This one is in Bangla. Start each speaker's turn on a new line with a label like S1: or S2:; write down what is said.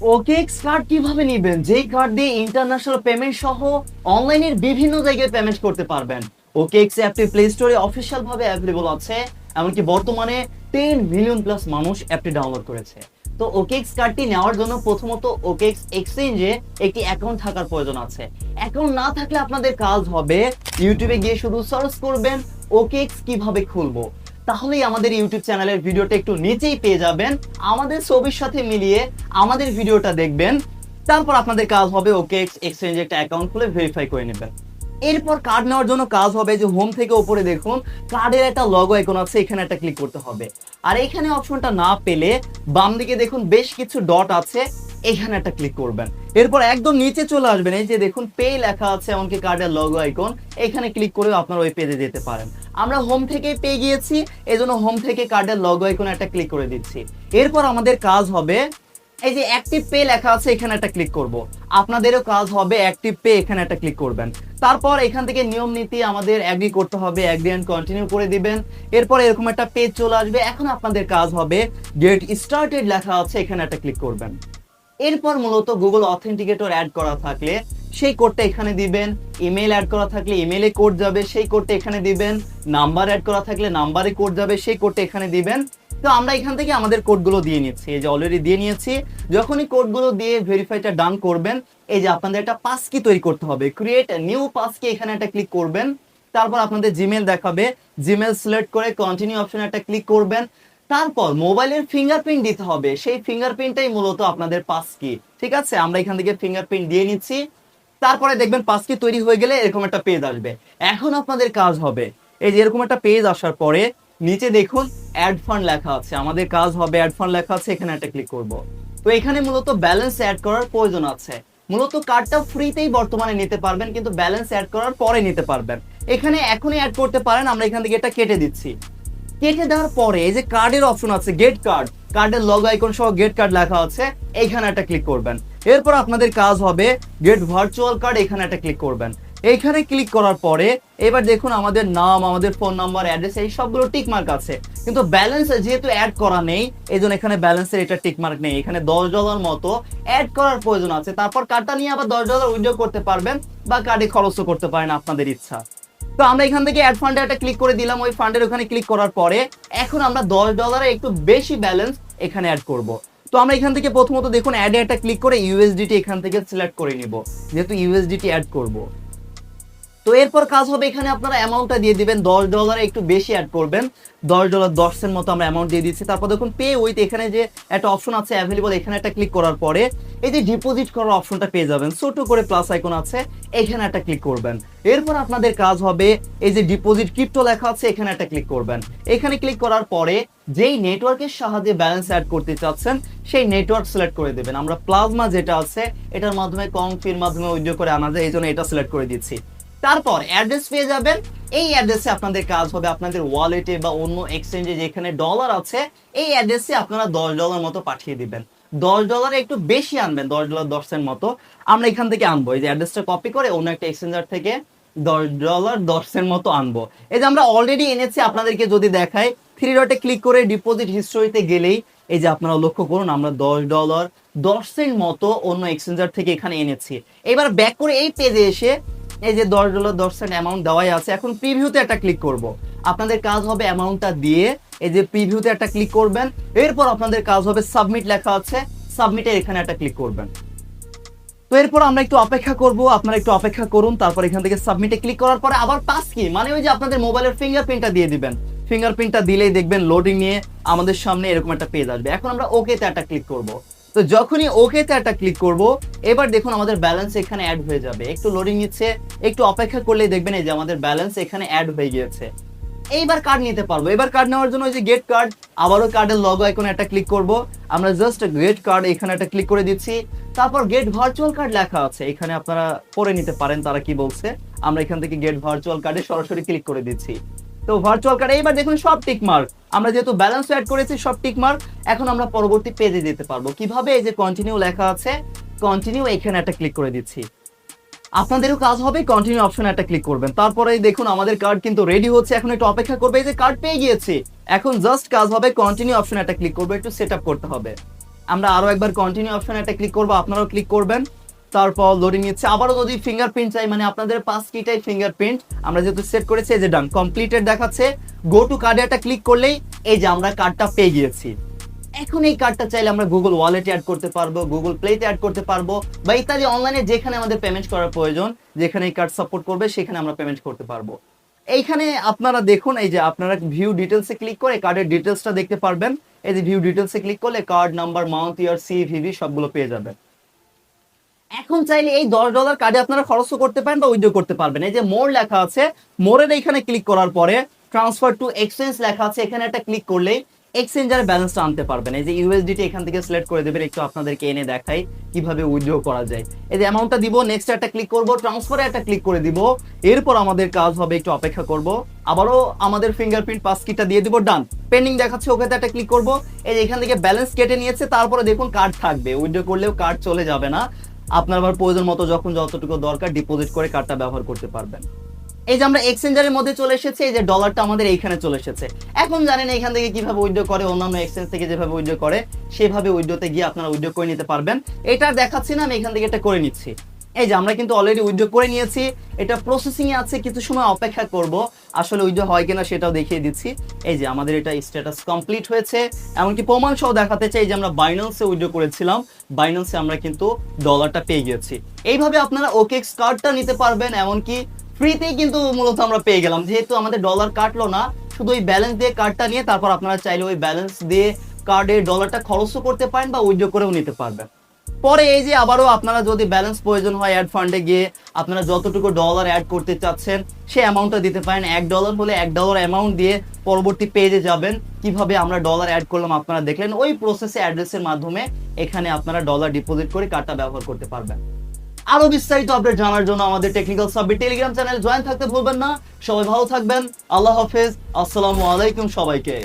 S1: ওকেএক্স কার্ড কিভাবে নেবেন, যেই কার্ড দিয়ে ইন্টারন্যাশনাল পেমেন্ট সহ অনলাইনের বিভিন্ন জায়গায় পেমেন্ট করতে পারবেন। ওকেএক্স অ্যাপটি প্লে স্টোরে অফিসিয়াল ভাবে অ্যাভেলেবল আছে, এমনকি বর্তমানে 10 মিলিয়ন প্লাস মানুষ অ্যাপটি ডাউনলোড করেছে। তো ওকেএক্স কার্ডটি নেওয়ার জন্য প্রথমত ওকেএক্স এক্সচেঞ্জে একটি অ্যাকাউন্ট থাকার প্রয়োজন আছে। অ্যাকাউন্ট না থাকলে আপনাদের কাজ হবে ইউটিউবে গিয়ে শুধু সার্চ করবেন ওকেএক্স কিভাবে খুলবো, তাহলেই আমাদের ইউটিউব চ্যানেলের ভিডিওটা একটু নিচেই পেয়ে যাবেন। আমাদের ছবির সাথে মিলিয়ে আমাদের ভিডিওটা দেখবেন, তারপর আপনাদের কাজ হবে ওকেএক্স এক্সচেঞ্জে একটা অ্যাকাউন্ট খুলে ভেরিফাই করে নেবেন। এরপর কার্ড নেওয়ার জন্য কাজ হবে যে হোম থেকে উপরে দেখুন কার্ডের একটা লগো আইকন আছে, এখানে একটা ক্লিক করতে হবে। আর এখানে অপশনটা না পেলে বাম দিকে দেখুন বেশ কিছু ডট আছে, এখানে একটা ক্লিক করবেন। এরপর একদম নিচে চলে আসবেন, এই যে দেখুন পে লেখা আছে, এমনকি কার্ডের লগো আইকন, এখানে ক্লিক করে আপনারা ওই পেজে যেতে পারেন। আমরা হোম থেকে পেয়ে গিয়েছি, এজন্য হোম থেকে কার্ডের লগো আইকনে একটা ক্লিক করে দিচ্ছি। এরপর আমাদের কাজ হবে এই যে অ্যাক্টিভ পে লেখা আছে, এখানে একটা ক্লিক করব। আপনাদেরও কাজ হবে অ্যাক্টিভ পে, এখানে একটা ক্লিক করবেন। তারপর এখান থেকে নিয়ম নীতি আমাদের এগ্রি করতে হবে, এগ্রি এন্ড কন্টিনিউ করে দিবেন। এরপর এরকম একটা পেজ চলে আসবে। এখন আপনাদের কাজ হবে গেট স্টার্টেড লেখা আছে, এখানে একটা ক্লিক করবেন। এরপর মূলত গুগল অথেন্টিকেটর অ্যাড করা থাকলে সেই কোডটা এখানে দিবেন, ইমেল অ্যাড করা থাকলে ইমেলে কোড যাবে, সেই কোডটা এখানে দিবেন, নাম্বার অ্যাড করা থাকলে নাম্বারে কোড যাবে, সেই কোডটা এখানে দিবেন। তো আমরা এখান থেকে আমাদের কোডগুলো দিয়ে নিচ্ছি, এই যে অলরেডি দিয়ে নিয়েছি। যখনই কোডগুলো দিয়ে ভেরিফাইটা ডান করবেন, এই যে আপনাদের একটা পাসকি তৈরি করতে হবে, ক্রিয়েট নিউ পাসকি, এখানে একটা ক্লিক করবেন। তারপর আপনাদের জিমেল দেখাবে, জিমেল সিলেক্ট করে কন্টিনিউ অপশনে একটা ক্লিক করবেন। তারপর মোবাইলের ফিঙ্গারপ্রিন্ট দিতে হবে, সেই ফিঙ্গারপ্রিন্টটাই মূলত আপনাদের পাসকি। ঠিক আছে, আমরা এখান থেকে ফিঙ্গারপ্রিন্ট দিয়ে নিচ্ছি। তারপরে দেখবেন পাসকি তৈরি হয়ে গেলে এরকম একটা পেজ আসবে। এখন আপনাদের কাজ হবে এই যে এরকম একটা পেজ আসার পরে নিচে দেখুন অ্যাড ফান্ড লেখা আছে, আমাদের কাজ হবে অ্যাড ফান্ড লেখা আছে, এখানে একটা ক্লিক করব। তো এখানে মূলত ব্যালেন্স অ্যাড করার প্রয়োজন আছে। মূলত কার্ডটা ফ্রিতেই বর্তমানে নিতে পারবেন, কিন্তু ব্যালেন্স অ্যাড করার পরে নিতে পারবেন। এখানে এখনই অ্যাড করতে পারেন, আমরা এখান থেকে এটা কেটে দিচ্ছি। কেটে দেওয়ার পরে এই যে কার্ডের অপশন আছে, গেট কার্ড, কার্ডের লগো আইকন সহ গেট কার্ড লেখা আছে, এইখানে একটা ক্লিক করবেন। এরপর আপনাদের কাজ হবে গেট ভার্চুয়াল কার্ড, এখানে একটা ক্লিক করবেন। এইখানে ক্লিক করার পরে এবার দেখুন আমাদের নাম, আমাদের ফোন নাম্বার, অ্যাড্রেস এই সবগুলো টিক মার্ক আছে, কিন্তু ব্যালেন্স যেহেতু অ্যাড করা নেই, এই জন্য এখানে ব্যালেন্সের এটা টিক মার্ক নেই। এখানে $10 মতো অ্যাড করার প্রয়োজন আছে। তারপর কার্ডটা নিয়ে আবার $10 উইথড্র করতে পারবেন বা কার্ডে খরচও করতে পারেন আপনাদের ইচ্ছা। তো আমরা এখান থেকে অ্যাড ফান্ডে একটা ক্লিক করে দিলাম, ওই ফান্ডের ওখানে ক্লিক করার পরে এখন আমরা $10 একটু বেশি ব্যালেন্স এখানে অ্যাড করব। তো আমরা এখান থেকে প্রথমত দেখুন অ্যাডে একটা ক্লিক করে ইউএসডিটি এখান থেকে সিলেক্ট করে নিব, যেহেতু ইউএসডিটি অ্যাড করব। তো এরপর কাজ হবে এখানে আপনারা অ্যামাউন্টটা দিয়ে দিবেন, $10 একটু বেশি অ্যাড করবেন, $10.10 মতো আমরা অ্যামাউন্ট দিয়ে দিচ্ছি। তারপর দেখুন পে উইথ, এখানে যে একটা অপশন আছে অ্যাভেলেবল, এখানে একটা ক্লিক করার পরে এই যে ডিপোজিট করার অপশনটা পেয়ে যাবেন, ছোট করে প্লাস আইকন আছে, এখানে একটা ক্লিক করবেন। এরপর আপনাদের কাজ হবে এই যে ডিপোজিট ক্রিপ্টো লেখা আছে, এখানে একটা ক্লিক করবেন। এখানে ক্লিক করার পরে যেই নেটওয়ার্কের সাহায্যে ব্যালেন্স অ্যাড করতে চাচ্ছেন সেই নেটওয়ার্ক সিলেক্ট করে দেবেন। আমরা প্লাজমা যেটা আছে এটার মাধ্যমে কনফির মাধ্যমে উইথড্র করে আনা যায়, এই জন্য এটা সিলেক্ট করে দিচ্ছি। তারপর অ্যাড্রেস পেয়ে যাবেন, এই অ্যাড্রেসে আপনাদের কাজ হবে আপনাদের ওয়ালেটে বা অন্য এক্সচেঞ্জে যেখানে ডলার আছে এই অ্যাড্রেসে আপনারা $10 মতো পাঠিয়ে দিবেন। $10 একটু বেশি আনবেন, $10.10 মতো আমরা এখান থেকে আনবো। এই যে অ্যাড্রেসটা কপি করে অন্য একটা এক্সচেঞ্জার থেকে $10.10 মতো আনবো। এই যে আমরা অলরেডি এনেছি, আপনাদেরকে যদি দেখাই 3 ডটে ক্লিক করে ডিপোজিট হিস্টোরিতে গেলেই এই যে আপনারা লক্ষ্য করুন আমরা $10.10 মতো অন্য এক্সচেঞ্জার থেকে এখানে এনেছি। এবার ব্যাক করে এই পেজে এসে এই যে $10.10 অ্যামাউন্ট দেওয়াই আছে, এখন প্রিভিউতে একটা ক্লিক করব। আপনাদের কাজ হবে অ্যামাউন্টটা দিয়ে এই যে প্রিভিউতে একটা ক্লিক করবেন। এরপর আপনাদের কাজ হবে সাবমিট লেখা আছে, সাবমিটে এখানে একটা ক্লিক করবেন। তো এরপর আমরা একটু অপেক্ষা করব, আপনারা একটু অপেক্ষা করুন। তারপর এখান থেকে সাবমিটে ক্লিক করার পরে আবার পাসকি মানে ওই যে আপনাদের মোবাইলের ফিঙ্গারপ্রিন্টটা দিয়ে দিবেন। ফিঙ্গারপ্রিন্টটা দিলেই দেখবেন লোডিং নিয়ে আমাদের সামনে এরকম একটা পেজ আসবে। এখন আমরা ওকেতে একটা ক্লিক করব। তো যখনই ওকেতে একটা ক্লিক করব এবার দেখুন আমাদের ব্যালেন্স এখানে অ্যাড হয়ে যাবে। একটু লোডিং নিচ্ছে, একটু অপেক্ষা করলেই দেখবেন এই যে আমাদের ব্যালেন্স এখানে অ্যাড হয়ে গিয়েছে। এইবার কার্ড নিতে পারবো। এবার কার্ড নেওয়ার জন্য ওই যে গেট কার্ড, আবারও কার্ডের লগো আইকনে একটা ক্লিক করব। আমরা জাস্ট গেট কার্ড এখানে একটা ক্লিক করে দিচ্ছি। তারপর গেট ভার্চুয়াল কার্ড লেখা আছে, এখানে আপনারা পড়ে নিতে পারেন তারা কি বলছে। আমরা এখান থেকে গেট ভার্চুয়াল কার্ডে সরাসরি ক্লিক করে দিচ্ছি। তো ভার্চুয়াল কার্ড এইবার দেখুন সব টিক মার্ক, আমরা যেহেতু ব্যালেন্স অ্যাড করেছি সব টিক মার্ক। এখন আমরা পরবর্তী পেজে যেতে পারবো কিভাবে, এই যে কন্টিনিউ লেখা আছে, কন্টিনিউ এখানে একটা ক্লিক করে দিচ্ছি। আপনাদেরও কাজ হবে কন্টিনিউ অপশনে একটা ক্লিক করবেন। তারপরে দেখুন আমাদের কার্ড কিন্তু রেডি হচ্ছে, এখন একটু অপেক্ষা করবে। এই যে কার্ড পেয়ে গিয়েছি, এখন জাস্ট কাজ হবে কন্টিনিউ অপশনে একটা ক্লিক করবে, একটু সেটআপ করতে হবে। আমরা আরো একবার কন্টিনিউ অপশনে একটা ক্লিক করব, আপনারাও ক্লিক করবেন। তারপর লোডিং নিচ্ছে। আবারও যদি ফিঙ্গারপ্রিন্ট চাই, মানে আপনাদের পাস কিটাই ফিঙ্গারপ্রিন্ট আমরা যেহেতু সেট করেছি, এই যে ডান কমপ্লিটেড দেখাচ্ছে। গো টু কার্ডে একটা ক্লিক করলেই এই যে আমরা কার্ডটা পেয়ে গিয়েছি। এখন এই কার্ডটা চাইলে আমরা গুগল ওয়ালেটে অ্যাড করতে পারবো, গুগল প্লেতে অ্যাড করতে পারবো, বা ইত্যাদি অনলাইনে যেখানে আমাদের পেমেন্ট করার প্রয়োজন, যেখানে এই কার্ড সাপোর্ট করবে সেখানে আমরা পেমেন্ট করতে পারবো। এইখানে আপনারা দেখুন, এই যে আপনারা ভিউ ডিটেলসে ক্লিক করে কার্ডের ডিটেলসটা দেখতে পারবেন। এই যে ভিউ ডিটেলসে ক্লিক করলে কার্ড নাম্বার, মাউন্ট, ইয়ার, সিভিভি সবগুলো পেয়ে যাবেন। এখন চাইলে এই $10 কার্ডে আপনারা খরচও করতে পারেন বা উইথড্র করতে পারবেন। এই যে মোর লেখা আছে, মোরের এইখানে ক্লিক করার পরে ট্রান্সফার টু এক্সচেঞ্জ লেখা আছে, এখানে একটা ক্লিক করলেই এক্সচেঞ্জারের ব্যালেন্সটা আনতে পারবেন। এই যে ইউএসডিটি এখান থেকে সিলেক্ট করে দেবেন, একটু আপনাদেরকে এনে দেখাই কিভাবে উইথড্র করা যায়। এই যে অ্যামাউন্টটা দিব, নেক্সট একটা ক্লিক করব, ট্রান্সফারে একটা ক্লিক করে দিব। এরপর আমাদের কাজ হবে একটু অপেক্ষা করব, আবারও আমাদের ফিঙ্গারপ্রিন্ট পাস কিটা দিয়ে দিব, ডান পেন্ডিং দেখাচ্ছে, ওকেতে একটা ক্লিক করব। এই যে এখান থেকে ব্যালেন্স কেটে নিয়েছে, তারপরে দেখুন কার্ড থাকবে, উইথড্র করলেও কার্ড চলে যাবে না। আপনার আবার প্রয়োজন মতো যখন যতটুকু দরকার ডিপোজিট করে কার্ডটা ব্যবহার করতে পারবেন। এই যে আমরা এক্সচেঞ্জারের মধ্যে চলে এসেছি, এই যে ডলারটা আমাদের এইখানে চলে এসেছে। এখন জানেন এখান থেকে কিভাবে উইথড্র করে, অন্যান্য এক্সচেঞ্জ থেকে যেভাবে উইথড্র করে সেভাবে উইথড্রতে গিয়ে আপনারা উইথড্র করে নিতে পারবেন। এটা দেখাচ্ছি না, আমি এখান থেকে এটা করে নিচ্ছি। এই যে আমরা কিন্তু অলরেডি উইথড্র করে নিয়েছি, এটা প্রসেসিং এ আছে, কিছু সময় অপেক্ষা করব, আসলে উইথড্র হয় কিনা সেটাও দেখিয়ে দিচ্ছি। এই যে আমাদের এটা স্ট্যাটাস কমপ্লিট হয়েছে, এমনকি প্রমাণ সহ দেখাতে চাই যে আমরা বাইন্যান্সে উইথড্র করেছিলাম, বাইন্যান্সে আমরা কিন্তু ডলারটা পেয়ে গেছি। এইভাবে আপনারা ওকেএক্স কার্ডটা নিতে পারবেন, এমনকি ফ্রিতেই কিন্তু মূলত আমরা পেয়ে গেলাম, যেহেতু আমাদের ডলার কাটলো না, শুধু ওই ব্যালেন্স দিয়ে কার্ডটা নিয়ে তারপর আপনারা চাইলে ওই ব্যালেন্স দিয়ে কার্ডে ডলারটা খরচও করতে পারেন বা উইথড্র করেও নিতে পারবেন। পরে এই যে আবারও আপনারা যদি ব্যালেন্স প্রয়োজন হয় অ্যাড ফান্ডে গিয়ে আপনারা যতটুকু ডলার অ্যাড করতে চাচ্ছেন সেই অ্যামাউন্টটা দিতে পারেন। $1 হলে $1 অ্যামাউন্ট দিয়ে পরবর্তী পেজে যাবেন। কিভাবে আমরা ডলার অ্যাড করলাম আপনারা দেখলেন, ওই প্রসেসে অ্যাড্রেসের মাধ্যমে এখানে আপনারা ডলার ডিপোজিট করে কার্ডটা ব্যবহার করতে পারবেন। আরো বিস্তারিত আপডেট জানার জন্য আমাদের technical Sabbir Telegram channel join থাকতে ভুলবেন না। সবাই ভালো থাকবেন, আল্লাহ হাফেজ, আসসালামু আলাইকুম সবাইকে।